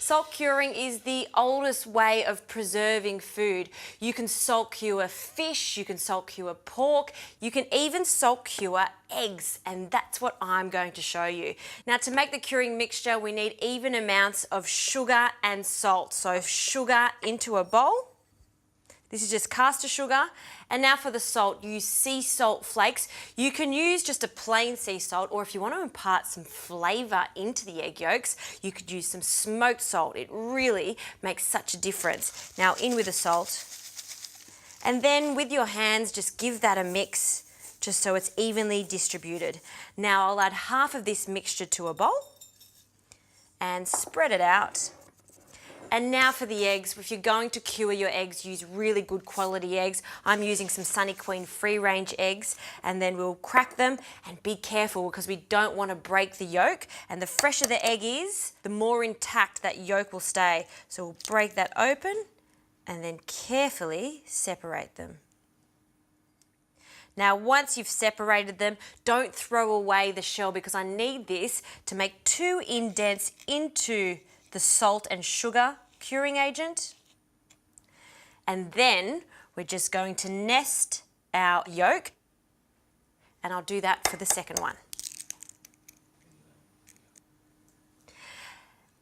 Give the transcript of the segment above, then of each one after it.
Salt curing is the oldest way of preserving food. You can salt cure fish, you can salt cure pork, you can even salt cure eggs, and that's what I'm going to show you. Now, to make the curing mixture, we need even amounts of sugar and salt. So sugar into a bowl. This is just caster sugar. And now for the salt, use sea salt flakes. You can use just a plain sea salt, or if you want to impart some flavour into the egg yolks, you could use some smoked salt. It really makes such a difference. Now in with the salt. And then with your hands, just give that a mix, just so it's evenly distributed. Now I'll add half of this mixture to a bowl and spread it out. And now for the eggs. If you're going to cure your eggs, use really good quality eggs. I'm using some Sunny Queen free range eggs, and then we'll crack them, and be careful because we don't want to break the yolk, and the fresher the egg is, the more intact that yolk will stay. So we'll break that open and then carefully separate them. Now, once you've separated them, don't throw away the shell, because I need this to make 2 indents into the salt and sugar curing agent. And then we're just going to nest our yolk, and I'll do that for the second one.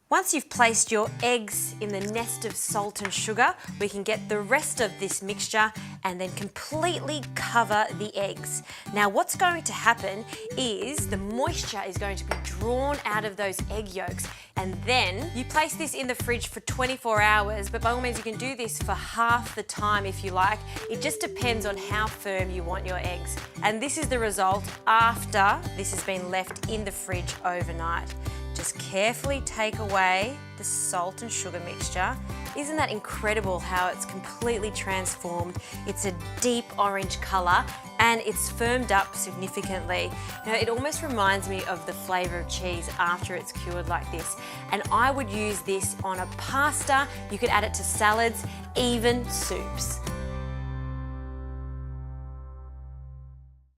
Once you've placed your eggs in the nest of salt and sugar, we can get the rest of this mixture and then completely cover the eggs. Now what's going to happen is the moisture is going to be drawn out of those egg yolks, and then you place this in the fridge for 24 hours, but by all means you can do this for half the time if you like. It just depends on how firm you want your eggs. And this is the result after this has been left in the fridge overnight. Just carefully take away the salt and sugar mixture. Isn't that incredible how it's completely transformed? It's a deep orange colour and it's firmed up significantly. Now, it almost reminds me of the flavour of cheese after it's cured like this. And I would use this on a pasta. You could add it to salads, even soups.